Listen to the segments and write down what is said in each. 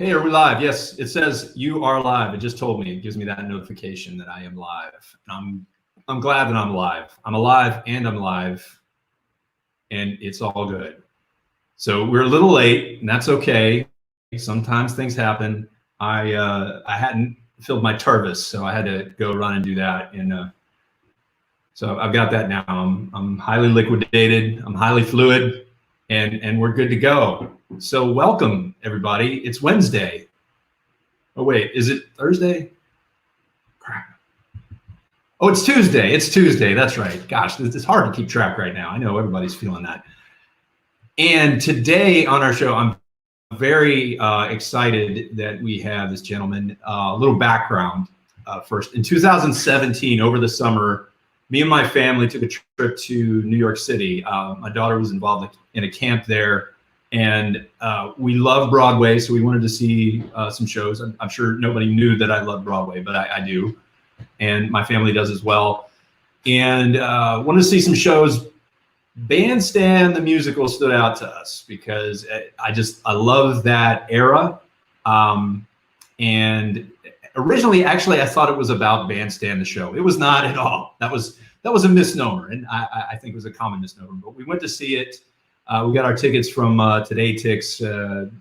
Hey, are we live? Yes, it says you are live. It just told me. It gives me that notification that I am live. I'm glad that I'm live. I'm alive and I'm live, and it's all good. So we're a little late, and that's okay. Sometimes things happen. I hadn't filled my Tervis, so I had to go run and do that. And so I've got that now. I'm highly liquidated. I'm highly fluid, and we're good to go. So welcome everybody. It's Wednesday. Oh wait, is it Thursday? Crap. Oh, it's Tuesday. It's Tuesday. That's right. Gosh, it's hard to keep track right now. I know everybody's feeling that. And today on our show, I'm very excited that we have this gentleman. A little background first. In 2017, over the summer, me and my family took a trip to New York City. My daughter was involved in a camp there. And we love Broadway, so we wanted to see some shows. I'm sure nobody knew that I love Broadway, but I do. And my family does as well. And wanted to see some shows. Bandstand, the musical, stood out to us because I love that era. And originally, actually, I thought it was about Bandstand, the show. It was not at all. That was a misnomer, and I think it was a common misnomer. But we went to see it. We got our tickets from Today Tix.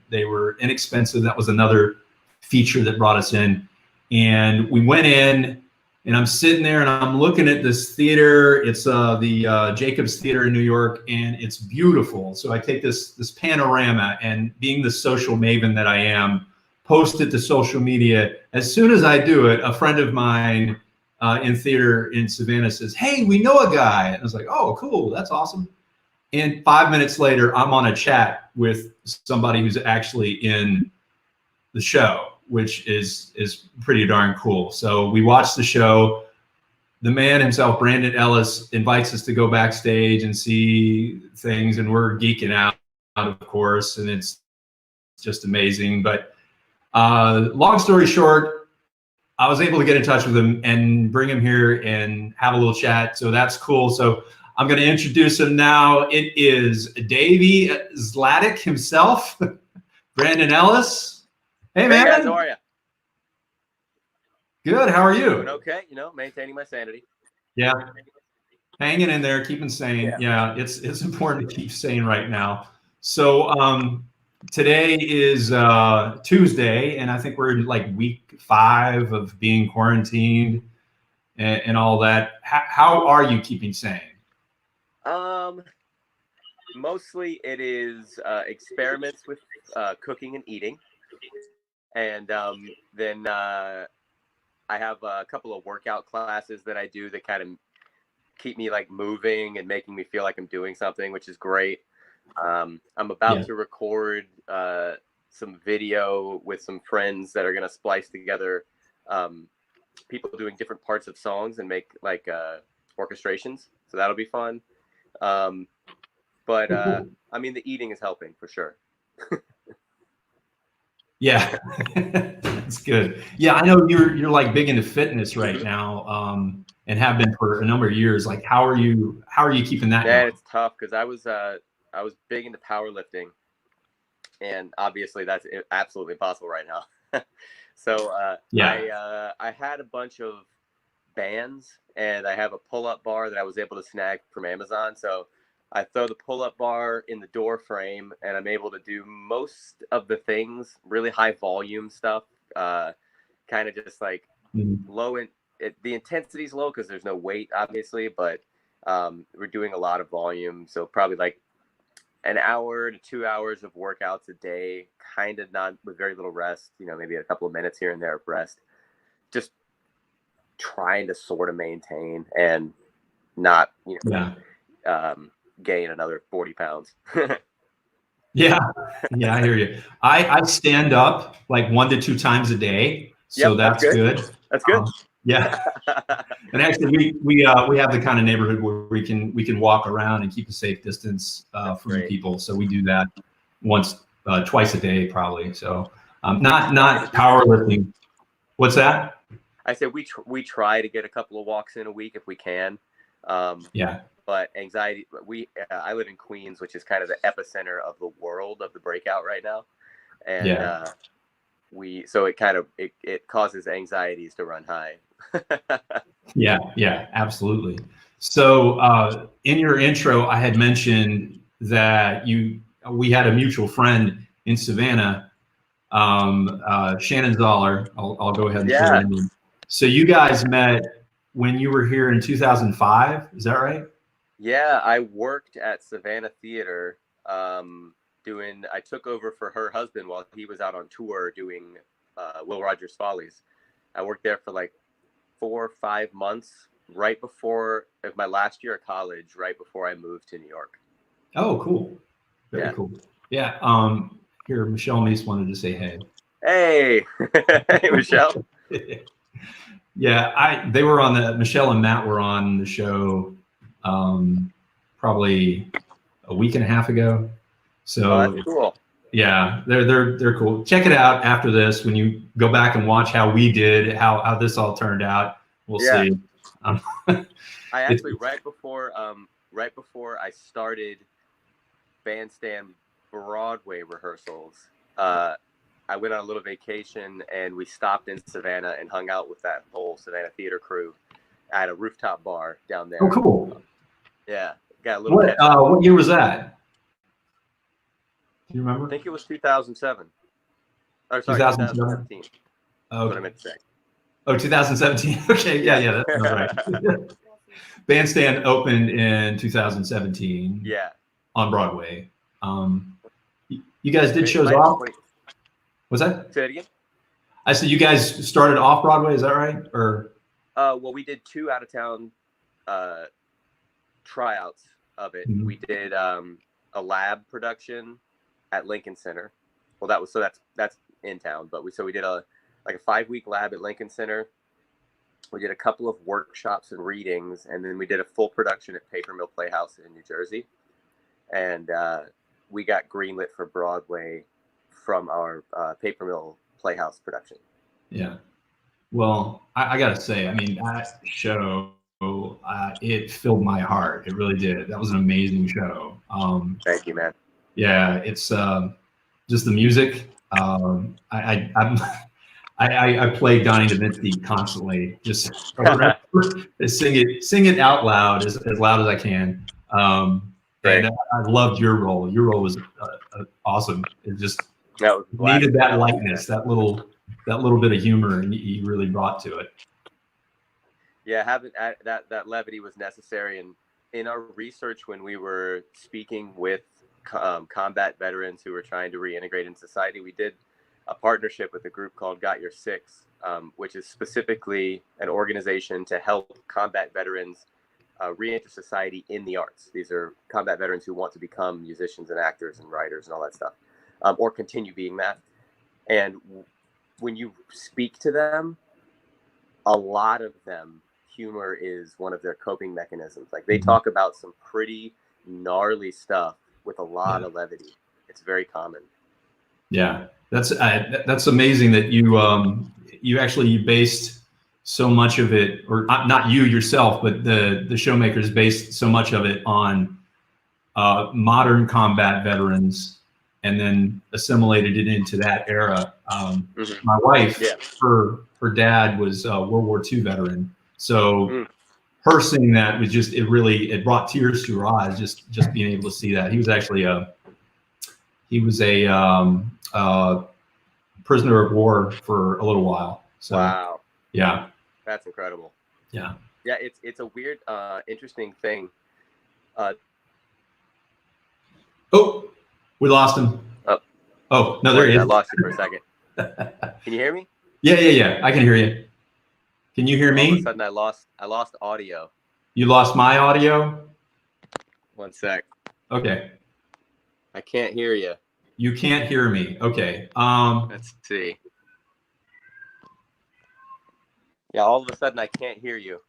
They were inexpensive. That was another feature that brought us in. And we went in, and I'm sitting there, and I'm looking at this theater. It's the Jacobs Theater in New York, and it's beautiful. So I take this panorama, and being the social maven that I am, post it to social media. As soon as I do it, a friend of mine in theater in Savannah says, "Hey, we know a guy." And I was like, "Oh, cool. That's awesome." And 5 minutes later, I'm on a chat with somebody who's actually in the show, which is pretty darn cool. So we watched the show. The man himself, Brandon Ellis, invites us to go backstage and see things, and we're geeking out, of course, and it's just amazing. But long story short, I was able to get in touch with him and bring him here and have a little chat. So that's cool. So I'm going to introduce him now. It is Davey Zlatic himself, Brandon Ellis. Hey, man. Hey guys, how are you? Good. How are you? Doing okay. Maintaining my sanity. Yeah. Hanging in there, keeping sane. Yeah, it's important to keep sane right now. So today is Tuesday, and I think we're in like week 5 of being quarantined and all that. How are you keeping sane? Mostly it is experiments with cooking and eating, and then I have a couple of workout classes that I do that kind of keep me like moving and making me feel like I'm doing something, which is great. I'm about to record some video with some friends that are going to splice together people doing different parts of songs and make like orchestrations, so that'll be fun. But I mean, the eating is helping for sure. Yeah, that's good. Yeah, I know you're like big into fitness right now, and have been for a number of years. Like, how are you keeping that Man, going? it's tough because I was big into powerlifting, and obviously that's absolutely impossible right now. So I had a bunch of bands, and I have a pull-up bar that I was able to snag from Amazon. So I throw the pull-up bar in the door frame, and I'm able to do most of the things, really high volume stuff, kind of just like low in the intensity is low because there's no weight, obviously, but we're doing a lot of volume. So probably like an hour to 2 hours of workouts a day, kind of not with very little rest, maybe a couple of minutes here and there of rest, just trying to sort of maintain and not, gain another 40 pounds. Yeah, I hear you. I stand up like 1 to 2 times a day, so that's good. That's good. Yeah, and actually we have the kind of neighborhood where we can walk around and keep a safe distance from people, so we do that twice a day probably. So not powerlifting. What's that? I said we try to get a couple of walks in a week if we can. But anxiety, I live in Queens, which is kind of the epicenter of the world of the breakout right now. And so it causes anxieties to run high. Yeah, absolutely. So in your intro, I had mentioned that we had a mutual friend in Savannah, Shannon Zoller. I'll go ahead and throw it in. So you guys met when you were here in 2005, is that right? Yeah, I worked at Savannah Theatre. I took over for her husband while he was out on tour doing Will Rogers Follies. I worked there for like 4 or 5 months, right before my last year of college, right before I moved to New York. Oh, cool. Very cool. Yeah. Here, Michelle Meese wanted to say hey. Hey, hey, Michelle. Yeah, Michelle and Matt were on the show probably a week and a half ago. So that's cool. Yeah, they're cool. Check it out after this when you go back and watch how we did, how this all turned out. We'll see. I actually right before I started Bandstand Broadway rehearsals, I went on a little vacation and we stopped in Savannah and hung out with that whole Savannah Theatre crew at a rooftop bar down there. Oh, cool. Yeah, got a little. What year was that? Do you remember? I think it was 2007. Oh, sorry, 2017. Oh, what I meant to say. Oh, 2017. Okay, yeah, that's right. Bandstand opened in 2017. Yeah. On Broadway. You guys did shows off. What's that? Say it again. I said you guys started off Broadway. Is that right? Or well, we did 2 out of town tryouts of it. Mm-hmm. We did a lab production at Lincoln Center. Well, that's in town, but we did a 5-week lab at Lincoln Center. We did a couple of workshops and readings, and then we did a full production at Paper Mill Playhouse in New Jersey. And we got greenlit for Broadway from our Paper Mill Playhouse production. Yeah. Well, I got to say, I mean, that show, it filled my heart. It really did. That was an amazing show. Thank you, man. Yeah, it's just the music. I play Donnie DaVinci constantly, just sing it out loud as loud as I can. And I loved your role. Your role was awesome. It just needed that lightness, that little bit of humor, and you really brought to it. Yeah, having that levity was necessary. And in our research, when we were speaking with combat veterans who were trying to reintegrate in society, we did a partnership with a group called Got Your Six, which is specifically an organization to help combat veterans re-enter society in the arts. These are combat veterans who want to become musicians and actors and writers and all that stuff, or continue being that. And when you speak to them, a lot of them, humor is one of their coping mechanisms. Like they talk about some pretty gnarly stuff with a lot of levity. It's very common. Yeah, that's amazing that you actually based so much of it, or not you yourself, but the showmakers based so much of it on modern combat veterans, and then assimilated it into that era. My wife, her dad was a World War II veteran, so her seeing that was just it brought tears to her eyes. Just being able to see that. He was actually a prisoner of war for a little while. So, wow. Yeah. That's incredible. Yeah. Yeah, it's a weird, interesting thing. Oh, we lost him. Oh, no, there he is. I lost you for a second. Can you hear me? Yeah. I can hear you. Can you hear me? All of a sudden, I lost audio. You lost my audio? 1 sec. Okay. I can't hear you. You can't hear me. Okay. Let's see. Yeah, all of a sudden I can't hear you.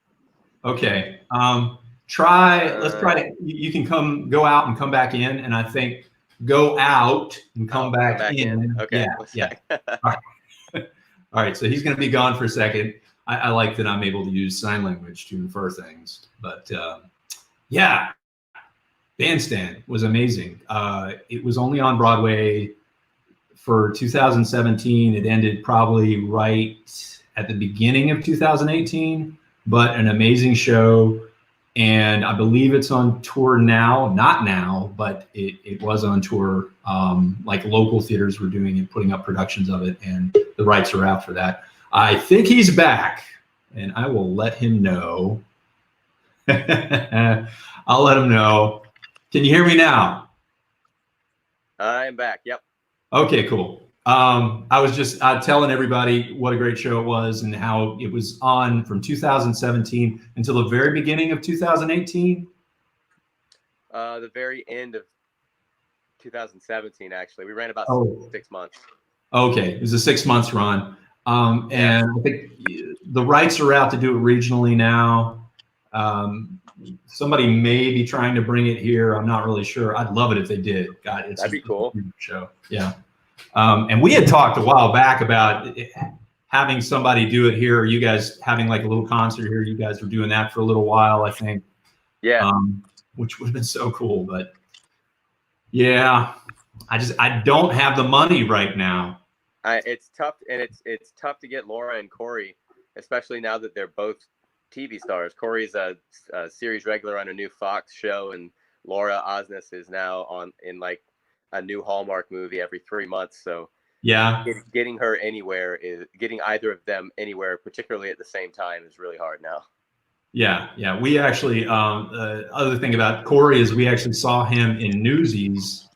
Okay. Let's try it. You can go out and come back in, and I think go out and come back in. Okay. Yeah. All right. So he's going to be gone for a second. I like that I'm able to use sign language to infer things, but yeah, Bandstand was amazing. It was only on Broadway for 2017. It ended probably right at the beginning of 2018, but an amazing show. And I believe it's on tour now, not now, but it was on tour. Like local theaters were doing it, putting up productions of it, and the rights are out for that. I think he's back, and I will let him know. I'll let him know. Can you hear me now? I'm back. Yep. Okay, cool. I was just telling everybody what a great show it was and how it was on from 2017 until the very beginning of 2018. The very end of 2017, actually. We ran about 6 months. Okay, it was a 6 months run. And I think the rights are out to do it regionally now. Somebody may be trying to bring it here. I'm not really sure. I'd love it if they did. God, that'd be cool. Show. Yeah. And we had talked a while back about having somebody do it here. You guys having like a little concert here. You guys were doing that for a little while, I think. Yeah. Which would have been so cool. But yeah, I don't have the money right now. It's tough, and it's tough to get Laura and Corey, especially now that they're both TV stars. Corey's a series regular on a new Fox show, and Laura Osnes is now in like a new Hallmark movie every 3 months. So yeah, getting her anywhere getting either of them anywhere, particularly at the same time, is really hard now. Yeah. We actually, other thing about Corey is we actually saw him in Newsies,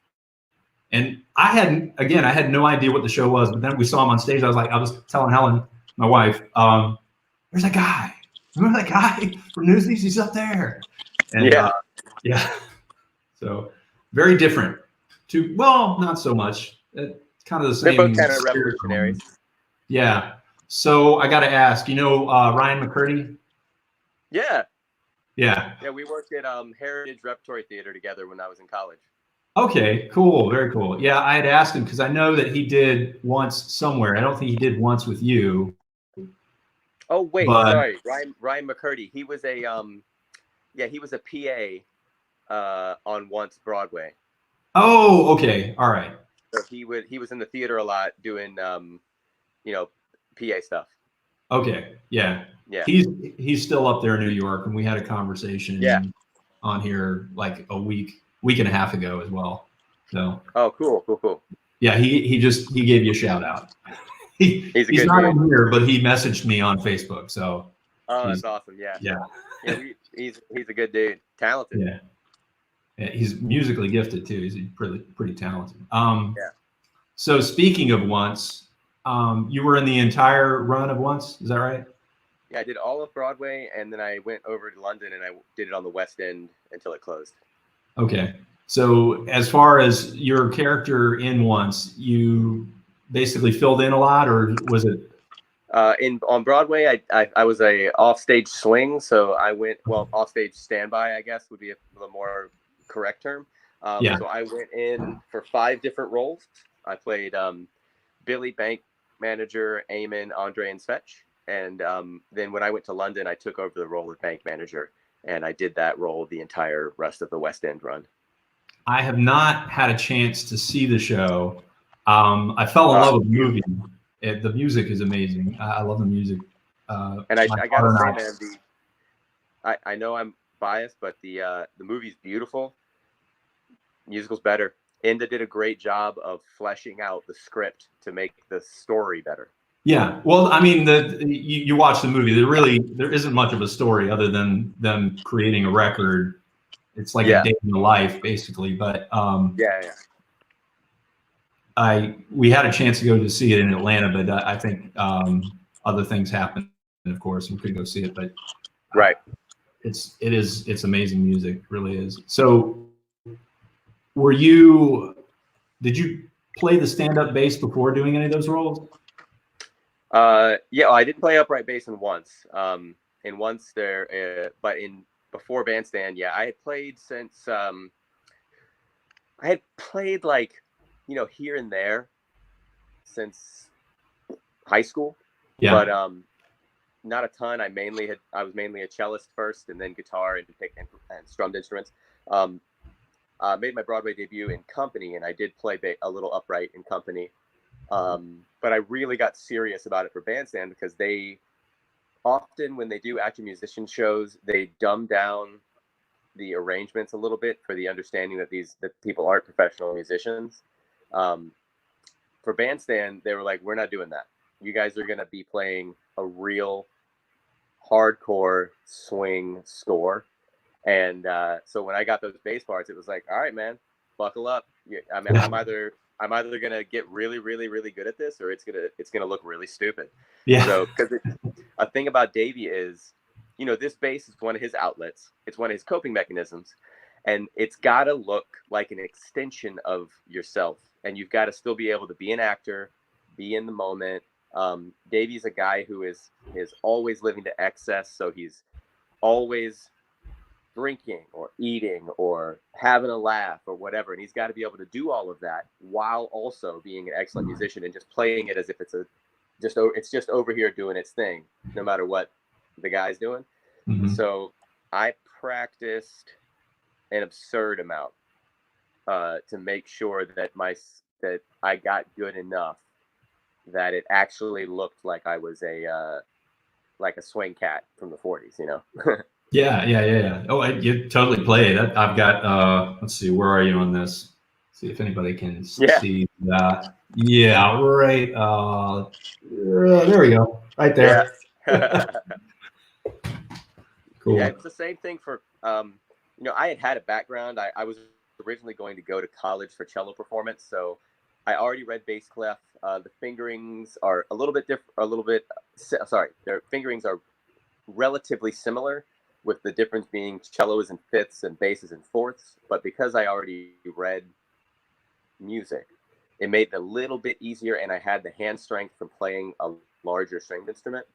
and I had no idea what the show was, but then we saw him on stage. I was telling Helen, my wife, there's a guy. Remember that guy from Newsies? He's up there. And, yeah. So very different. Well, not so much. Kind of the same. They're both kind of revolutionaries. Yeah. So I got to ask, Ryan McCurdy? Yeah. Yeah. Yeah, we worked at Heritage Repertory Theater together when I was in college. Okay, cool. Very cool. Yeah, I had asked him because I know that he did once somewhere. I don't think he did once with you. Oh wait, sorry, Ryan McCurdy. He was a he was a PA on Once Broadway. Oh, okay, all right. So he was in the theater a lot doing PA stuff. Okay, yeah. He's still up there in New York, and we had a conversation on here like a week and a half ago as well. So cool. Yeah, he gave you a shout out. He's not on here, but he messaged me on Facebook. So that's awesome. Yeah. He's a good dude, talented. Yeah, he's musically gifted too. He's pretty talented. So speaking of Once, you were in the entire run of Once, is that right? Yeah, I did all of Broadway, and then I went over to London and I did it on the West End until it closed. Okay. So as far as your character in Once, you basically filled in a lot, or was it? On Broadway, I was a offstage swing, so I went offstage standby, I guess would be a more correct term. So I went in for 5 different roles. I played Billy, bank manager, Eamon, Andre, and Svetch. And then when I went to London, I took over the role of bank manager, and I did that role the entire rest of the West End run. I have not had a chance to see the show. I fell in love with the movie. The music is amazing. I love the music. And I gotta say, man, I know I'm biased, but the movie's beautiful. Musical's better. Enda did a great job of fleshing out the script to make the story better. Yeah, well, I mean, you watch the movie. There isn't much of a story other than them creating a record. It's like a day in the life, basically. But we had a chance to go to see it in Atlanta, but I think other things happened. Of course, we couldn't go see it, but it's amazing music, it really is. So, did you play the stand-up bass before doing any of those roles? I did play upright bass in Once. In Once there, but before Bandstand, I had played since I had played like here and there since high school. But not a ton. I was mainly a cellist first, and then guitar and strummed instruments. Made my Broadway debut in Company, and I did play a little upright in Company. But I really got serious about it for Bandstand because they often, when they do actor musician shows, they dumb down the arrangements a little bit for the understanding that that people aren't professional musicians. For Bandstand, they were like, we're not doing that. You guys are going to be playing a real hardcore swing score. And so when I got those bass parts, it was like, all right, man, buckle up. I mean, I'm either gonna get really, really, really good at this, or it's gonna look really stupid. Yeah. So because a thing about Davey is, this bass is one of his outlets. It's one of his coping mechanisms, and it's got to look like an extension of yourself. And you've got to still be able to be an actor, be in the moment. Davey's a guy who is always living to excess, so he's always drinking or eating or having a laugh or whatever, and he's got to be able to do all of that while also being an excellent musician and just playing it as if it's just over here doing its thing, no matter what the guy's doing. Mm-hmm. So I practiced an absurd amount to make sure that I got good enough that it actually looked like I was a swing cat from the 40s, Yeah. Oh, you totally play it. I've got, let's see, where are you on this? See if anybody can see that. Yeah, right. There we go. Right there. Yeah. Cool. Yeah, it's the same thing for, I had a background. I was originally going to go to college for cello performance. So I already read bass clef. The fingerings are a little bit different, their fingerings are relatively similar, with the difference being cello is in fifths and bass is in fourths. But because I already read music, it made it a little bit easier, and I had the hand strength from playing a larger stringed instrument.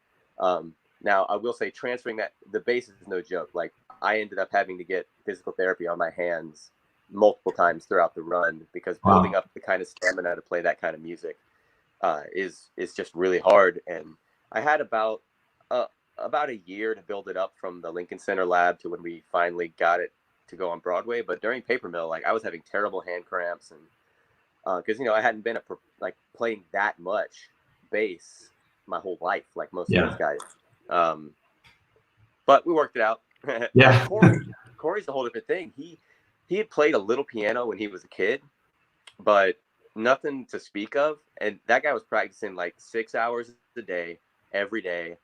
Now, I will say transferring the bass is no joke. Like, I ended up having to get physical therapy on my hands multiple times throughout the run, because building up the kind of stamina to play that kind of music is just really hard. And I had about a year to build it up from the Lincoln Center lab to when we finally got it to go on Broadway. But during Paper Mill, like, I was having terrible hand cramps, and because I hadn't been playing that much bass my whole life, like most of those guys. But we worked it out. Yeah. Corey's a whole different thing. He had played a little piano when he was a kid, but nothing to speak of. And that guy was practicing like 6 hours a day, every day,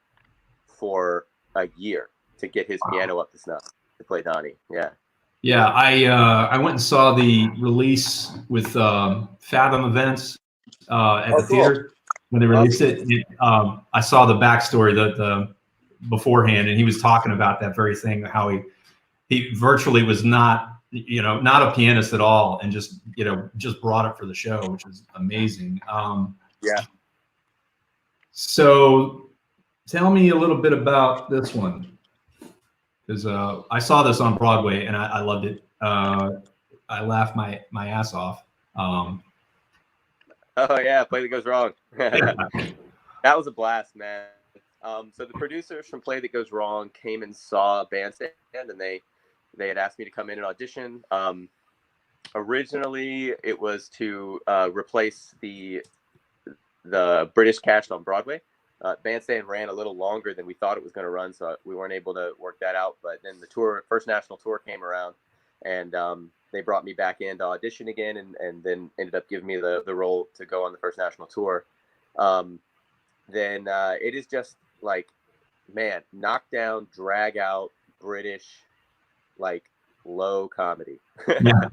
for a year to get his piano up to snuff to play Donnie. Yeah. Yeah, I went and saw the release with Fathom Events at the theater when they released it. I saw the backstory, the beforehand, and he was talking about that very thing, how he virtually was not a pianist at all, and just brought it for the show, which is amazing. Yeah. So tell me a little bit about this one, because I saw this on Broadway and I loved it. I laughed my ass off. Oh yeah, Play That Goes Wrong. That was a blast, man. So the producers from Play That Goes Wrong came and saw Bandstand, and they had asked me to come in and audition. Originally, it was to replace the British cast on Broadway. Bandstand ran a little longer than we thought it was going to run, so we weren't able to work that out. But then the first national tour came around, and they brought me back in to audition again, and then ended up giving me the role to go on the first national tour. Then it is just like, man, knockdown, drag out, British, like, low comedy. Yeah.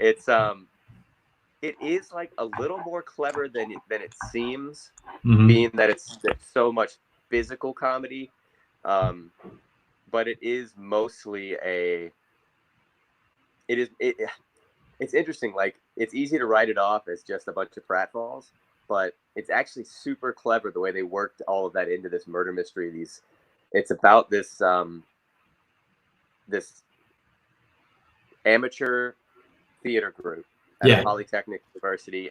It is like a little more clever than it seems, Mm-hmm. being that it's so much physical comedy. But it is mostly it's interesting. Like, it's easy to write it off as just a bunch of pratfalls, but it's actually super clever the way they worked all of that into this murder mystery. It's about this this amateur theater group at Polytechnic University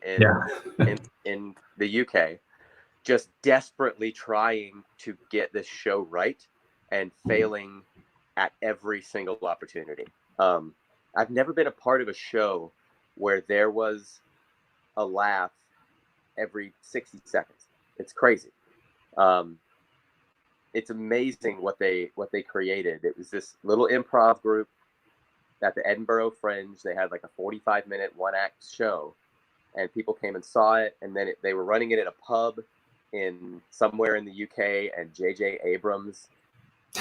in the UK, just desperately trying to get this show right and failing at every single opportunity. I've never been a part of a show where there was a laugh every 60 seconds. It's crazy. It's amazing what they created. It was this little improv group at the Edinburgh Fringe. They had like a 45-minute one-act show, and people came and saw it. And then they were running it at a pub in somewhere in the UK, and J.J. Abrams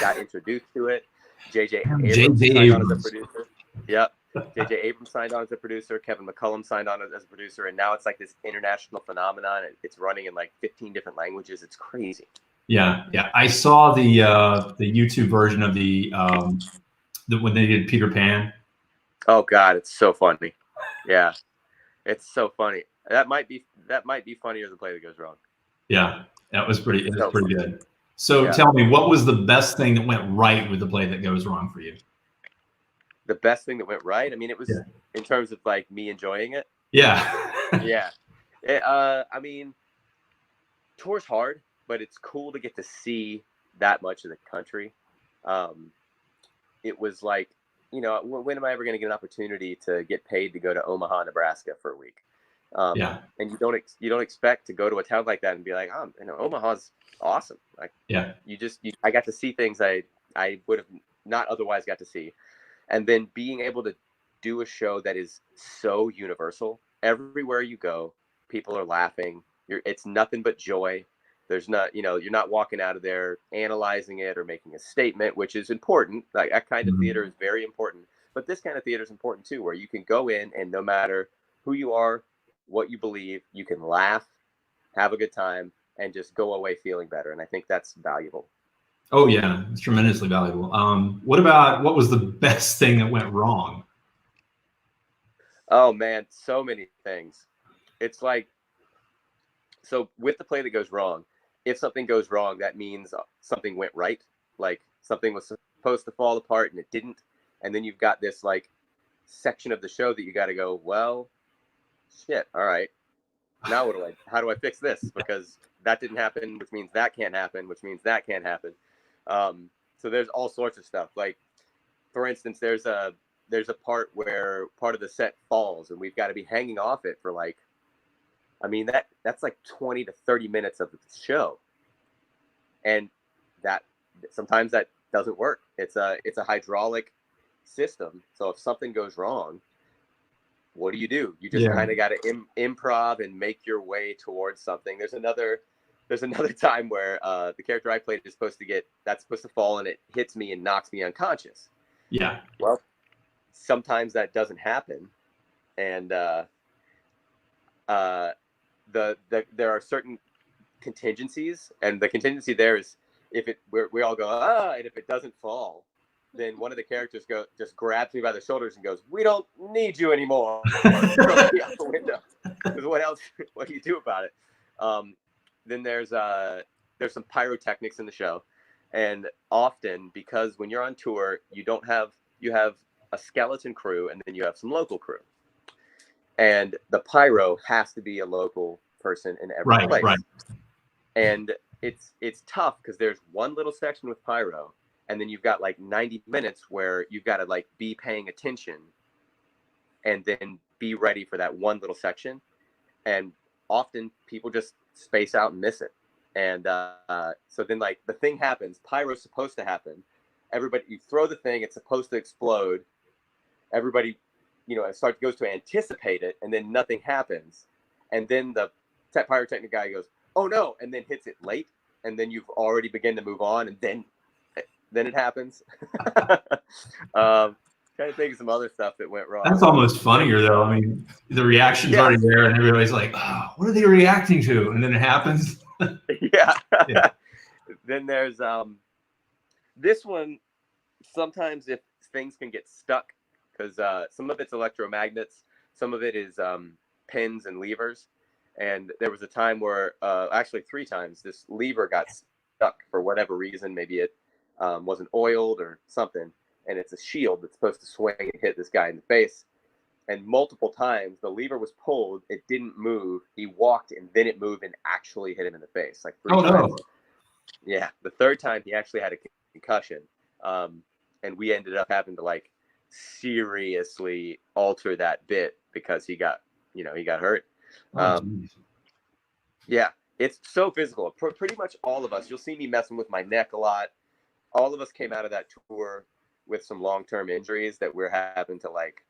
got introduced to it. J.J. Abrams signed on as a producer. Yep. J.J. Abrams signed on as a producer. Kevin McCullum signed on as a producer, and now it's like this international phenomenon. It's running in like 15 different languages. It's crazy. Yeah, yeah. I saw the YouTube version of the when they did Peter Pan. Oh God, it's so funny. Yeah, it's so funny. That might be funnier than Play That Goes Wrong. Yeah, that was pretty. It was pretty good. So tell me, what was the best thing that went right with the Play That Goes Wrong for you? The best thing that went right? I mean, it was in terms of like me enjoying it. Yeah. Yeah. I mean, tour's hard, but it's cool to get to see that much of the country. It was like, you know, when am I ever going to get an opportunity to get paid to go to Omaha, Nebraska for a week? And you don't expect to go to a town like that and be like, oh, you know, Omaha's awesome. Like, I got to see things I would have not otherwise got to see. And then being able to do a show that is so universal, everywhere you go, people are laughing. It's nothing but joy. There's not, you know, you're not walking out of there analyzing it or making a statement, which is important. Like that kind of theater is very important. But this kind of theater is important too, where you can go in and no matter who you are, what you believe, you can laugh, have a good time, and just go away feeling better. And I think that's valuable. Oh yeah, it's tremendously valuable. What was the best thing that went wrong? Oh man, so many things. It's like, so with the Play That Goes Wrong, if something goes wrong, that means something went right. Like something was supposed to fall apart and it didn't. And then you've got this like section of the show that you got to go, well, shit. All right. Now how do I fix this? Because that didn't happen, which means that can't happen, which means that can't happen. So there's all sorts of stuff. Like, for instance, there's a part where part of the set falls and we've got to be hanging off it for like, I mean, that's like 20 to 30 minutes of the show. And that sometimes that doesn't work. It's a hydraulic system. So if something goes wrong, what do? You just kind of got to improv and make your way towards something. There's another time where the character I played is supposed to fall and it hits me and knocks me unconscious. Yeah. Well, sometimes that doesn't happen. And there are certain contingencies, and the contingency there is if we all go and if it doesn't fall, then one of the characters just grabs me by the shoulders and goes, "We don't need you anymore." Throws me out the window. Because what do you do about it? Then there's some pyrotechnics in the show, and often because when you're on tour, you have a skeleton crew and then you have some local crew. And the pyro has to be a local person in every place. Right. And it's tough because there's one little section with pyro, and then you've got like 90 minutes where you've got to like be paying attention and then be ready for that one little section. And often people just space out and miss it. And so then like the thing happens, pyro's supposed to happen. Everybody, you throw the thing, it's supposed to explode. Everybody, you know, goes to anticipate it, and then nothing happens. And then the pyrotechnic guy goes, "Oh no," and then hits it late, and then you've already begun to move on, and then it happens. Trying to think of some other stuff that went wrong. That's almost funnier though. I mean, the reaction's already there, and everybody's like, "Oh, what are they reacting to?" And then it happens. Yeah. Then there's this one. Sometimes if things can get stuck, because some of it's electromagnets, some of it is pins and levers. And there was a time where, actually 3 times, this lever got stuck for whatever reason. Maybe it wasn't oiled or something. And it's a shield that's supposed to swing and hit this guy in the face. And multiple times, the lever was pulled, it didn't move. He walked, and then it moved and actually hit him in the face. Like 3 times. No. Yeah, the 3rd time, he actually had a concussion. And we ended up having to like seriously alter that bit because he got hurt. Yeah, it's so physical. Pretty much all of us. You'll see me messing with my neck a lot. All of us came out of that tour with some long-term injuries that we're having to like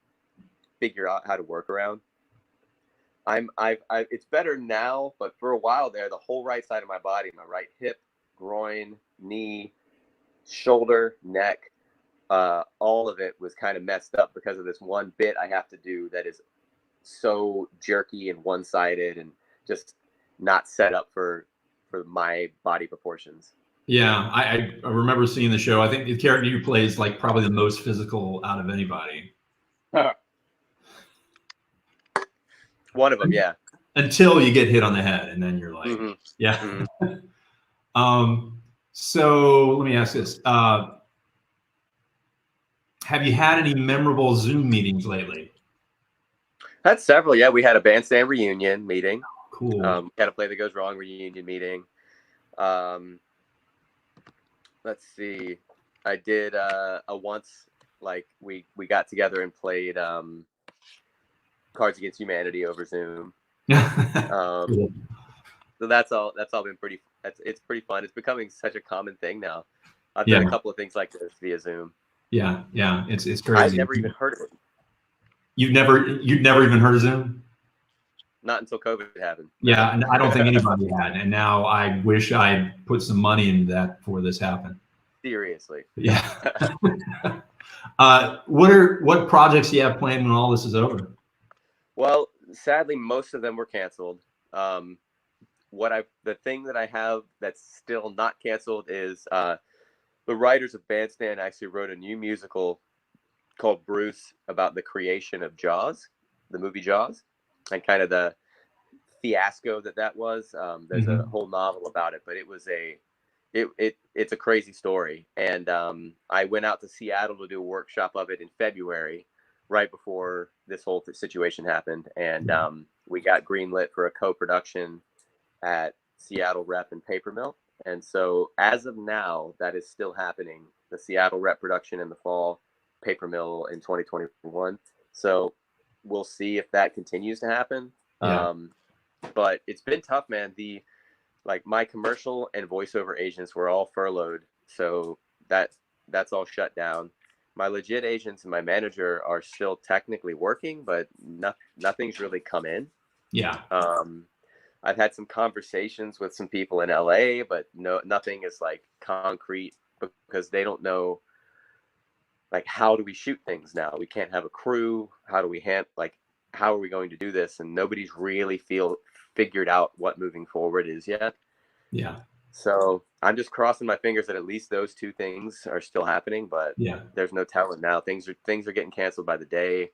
figure out how to work around. It's better now, but for a while there, the whole right side of my body, my right hip, groin, knee, shoulder, neck, all of it was kind of messed up because of this one bit I have to do that is so jerky and one-sided and just not set up for my body proportions. Yeah, I remember seeing the show. I think the character you play is like probably the most physical out of anybody. One of them, yeah. Until you get hit on the head, and then you're like, yeah. So let me ask this: have you had any memorable Zoom meetings lately? Had several. Yeah, we had a Bandstand reunion meeting. Cool. Had a Play That Goes Wrong reunion meeting. Let's see. I did a once, like we got together and played Cards Against Humanity over Zoom. Cool. So that's all been pretty. It's pretty fun. It's becoming such a common thing now. I've done a couple of things like this via Zoom. Yeah, it's crazy. I've never even heard of it. You'd never even heard of Zoom? Not until COVID happened. Yeah, and I don't think anybody had. And now I wish I put some money into that before this happened. Seriously. Yeah. What projects do you have planned when all this is over? Well, sadly, most of them were canceled. The thing that I have that's still not canceled is the writers of Bandstand actually wrote a new musical called Bruce about the creation of Jaws, the movie Jaws, and kind of the fiasco that was. There's a whole novel about it, but it's a crazy story. And I went out to Seattle to do a workshop of it in February, right before this whole situation happened. And we got greenlit for a co-production at Seattle Rep and Paper Mill. And so as of now, that is still happening. The Seattle Rep production in the fall, Paper Mill in 2021. So we'll see if that continues to happen. Yeah. But it's been tough, man. My commercial and voiceover agents were all furloughed. So that's all shut down. My legit agents and my manager are still technically working, but nothing's really come in. Yeah. I've had some conversations with some people in LA, but nothing is like concrete because they don't know, like, how do we shoot things now? We can't have a crew. How do we how are we going to do this? And nobody's really figured out what moving forward is yet. Yeah. So I'm just crossing my fingers that at least those two things are still happening, but there's no telling now. Things are getting canceled by the day.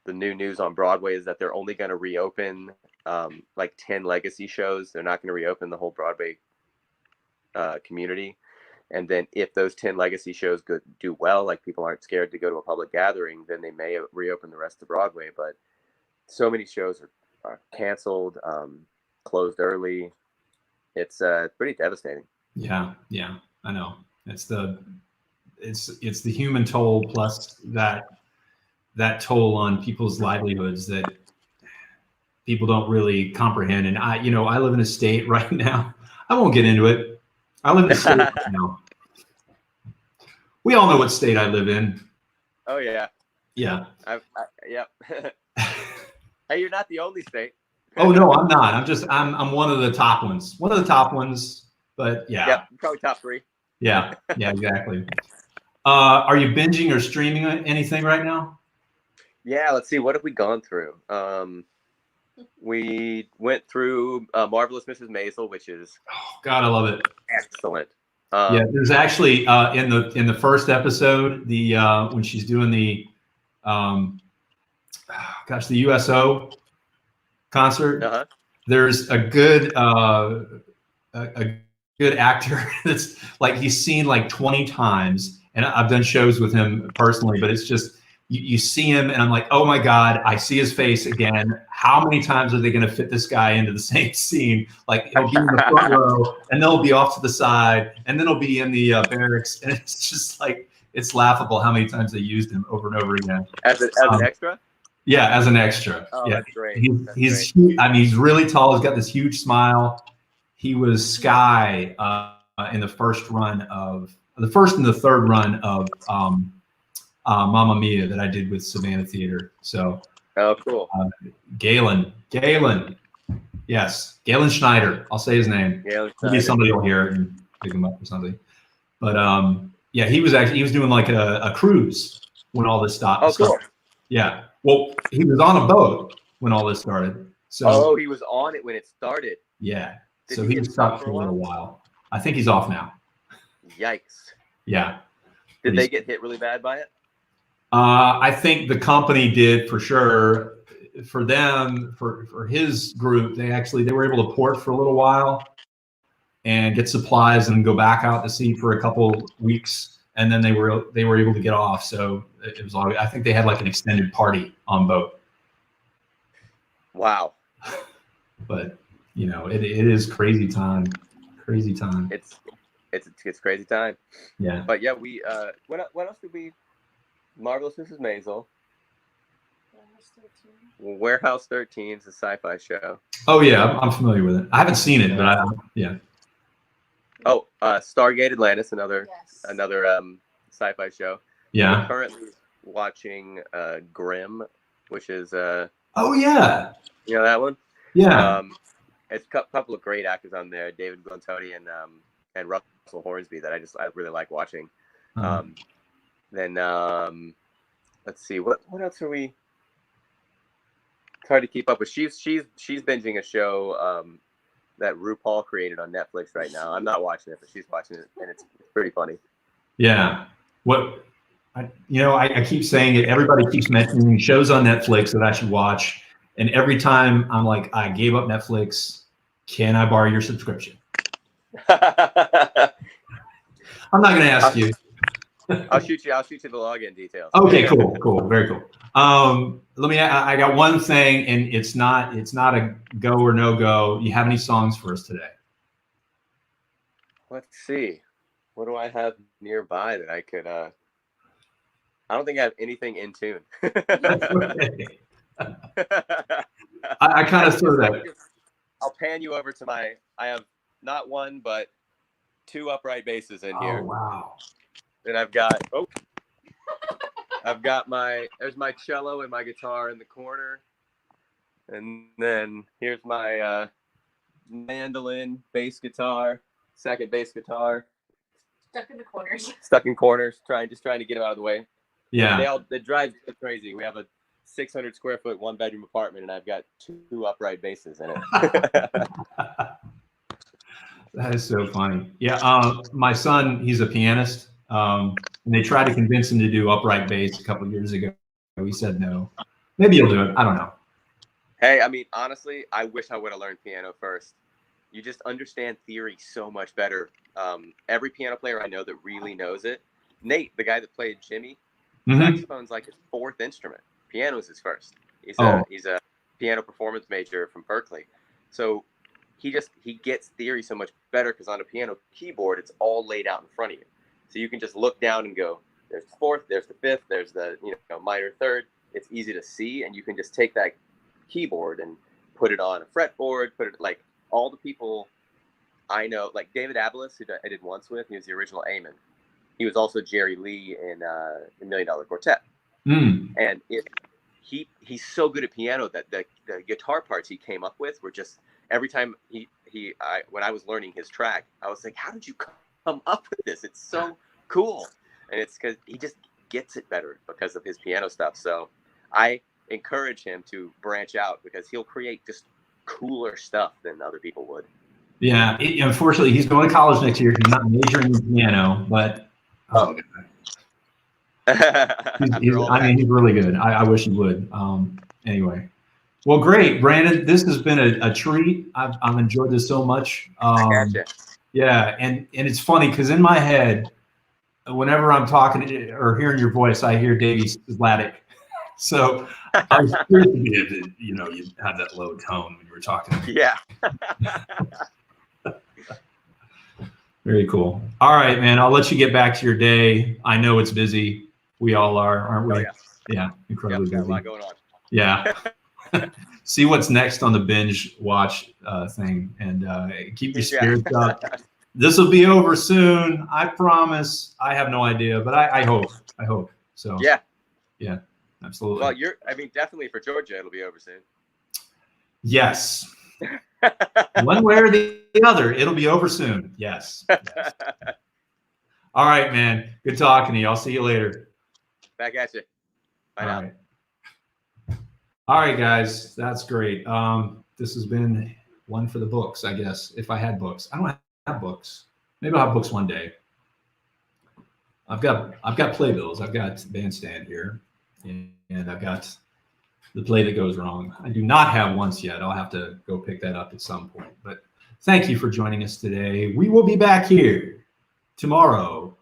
The new news on Broadway is that they're only going to reopen 10 legacy shows. They're not going to reopen the whole Broadway community. And then if those 10 legacy shows do well, like people aren't scared to go to a public gathering, then they may reopen the rest of Broadway. But so many shows are canceled, closed early. It's pretty devastating. Yeah, I know. It's the human toll plus that toll on people's livelihoods that people don't really comprehend. And I live in a state right now. I won't get into it. I live in a state right now. We all know what state I live in. Oh yeah. Yeah. Yep. Hey, you're not the only state. Oh no, I'm not. I'm one of the top ones. One of the top ones, but yeah. Yeah, probably top 3. Yeah, exactly. Are you binging or streaming anything right now? Yeah, let's see. What have we gone through? We went through Marvelous Mrs. Maisel, which is God, I love it. Excellent. There's actually in the first episode, the when she's doing the the USO concert, there's a good actor that's like he's seen like 20 times, and I've done shows with him personally, but it's just you see him and I'm like, oh my God, I see his face again. How many times are they going to fit this guy into the same scene? Like he'll be in the front row and then he'll be off to the side and then he'll be in the barracks. And it's just like, it's laughable how many times they used him over and over again. As an extra? Yeah, as an extra. Oh, yeah, that's great. He's I mean, he's really tall. He's got this huge smile. He was Sky in the first and the third run of Mamma Mia that I did with Savannah Theatre. So. Oh, cool. Galen. Yes, Galen Schneider. I'll say his name. Maybe somebody will hear it and pick him up or something. But yeah, he was doing like a cruise when all this stopped. Oh, cool. Yeah. Well, he was on a boat when all this started. So he was on it when it started. Yeah. So he was stuck for a little while. I think he's off now. Yikes. Yeah. Did they get hit really bad by it? I think the company did for sure. For them, for his group, they were able to port for a little while and get supplies and go back out to sea for a couple weeks, and then they were able to get off. So it was I think they had like an extended party on boat. Wow. But it is crazy time. Crazy time. It's crazy time. Yeah. But yeah, we what else did we? Marvelous Mrs. Maisel. Warehouse 13 is a sci-fi show. Oh yeah, I'm familiar with it. I haven't seen it, but yeah. Oh, Stargate Atlantis, another sci-fi show. Yeah. We're currently watching Grimm, which is oh yeah. You know that one? Yeah. It's a couple of great actors on there, David Glentoni and Russell Hornsby that I really like watching. Then let's see, what else are we? It's hard to keep up with. She's binging a show that RuPaul created on Netflix right now. I'm not watching it, but she's watching it, and it's pretty funny. Yeah. I keep saying it. Everybody keeps mentioning shows on Netflix that I should watch, and every time I'm like, I gave up Netflix. Can I borrow your subscription? I'm not going to ask you. I'll shoot you the login details. Okay, cool, very cool. I got one thing, and it's not a go or no go. You have any songs for us today? Let's see. What do I have nearby that I could? I don't think I have anything in tune. I kind of threw that. I'll pan you over to I have not one but two upright basses in here. Oh wow. And I've got there's my cello and my guitar in the corner. And then here's my mandolin, bass guitar, second bass guitar. Stuck in the corners. Stuck in corners, trying to get them out of the way. Yeah. They drive crazy. We have a 600 square foot, 1-bedroom apartment, and I've got two upright basses in it. That is so funny. Yeah. My son, he's a pianist. And they tried to convince him to do upright bass a couple of years ago. He said no. Maybe he'll do it. I don't know. Hey, I mean, honestly, I wish I would have learned piano first. You just understand theory so much better. Every piano player I know that really knows it. Nate, the guy that played Jimmy, saxophone's like his fourth instrument. Piano is his first. He's a piano performance major from Berkeley. So he gets theory so much better because on a piano keyboard, it's all laid out in front of you. So you can just look down and go, there's the fourth, there's the fifth, there's the minor third. It's easy to see, and you can just take that keyboard and put it on a fretboard, like all the people I know, like David Abelis, who I did once with, he was the original Amon. He was also Jerry Lee in the $1 Million Quartet. And he's so good at piano that the guitar parts he came up with were just, every time when I was learning his track, I was like, how did you come up with this? It's so cool. And it's because he just gets it better because of his piano stuff. So I encourage him to branch out because he'll create just cooler stuff than other people would. Yeah, unfortunately, he's going to college next year. He's not majoring in piano, but he's really good. I wish he would. Anyway, well, great, Brandon. This has been a treat. I've enjoyed this so much. Gotcha. Yeah, and it's funny because in my head, whenever I'm talking or hearing your voice, I hear Davey Zlatic. So I was curious to be if you had that low tone when you were talking. Yeah. Very cool. All right, man. I'll let you get back to your day. I know it's busy. We all are, aren't we? Oh, yeah. Yeah, incredibly busy. Got a lot going on. Yeah. See what's next on the binge watch thing, and keep your spirits up. This will be over soon. I promise. I have no idea, but I hope. I hope. So yeah, absolutely. Well, definitely for Georgia, it'll be over soon. Yes. One way or the other, it'll be over soon. Yes. All right, man. Good talking to you. I'll see you later. Back at you. Bye now. Right. All right, guys. That's great. This has been one for the books, I guess. If I had books, I don't have books. Maybe I'll have books one day. I've got playbills. I've got Bandstand here, and I've got The Play That Goes Wrong. I do not have Once Yet. I'll have to go pick that up at some point. But thank you for joining us today. We will be back here tomorrow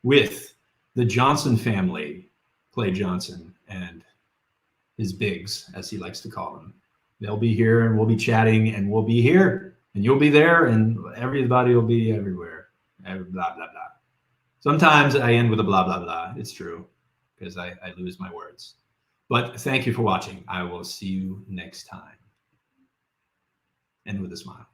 with the Johnson family, Clay Johnson, and his bigs, as he likes to call them. They'll be here, and we'll be chatting, and we'll be here, and you'll be there, and everybody will be everywhere. Blah, blah, blah. Sometimes I end with a blah, blah, blah. It's true, because I lose my words. But thank you for watching. I will see you next time. And with a smile.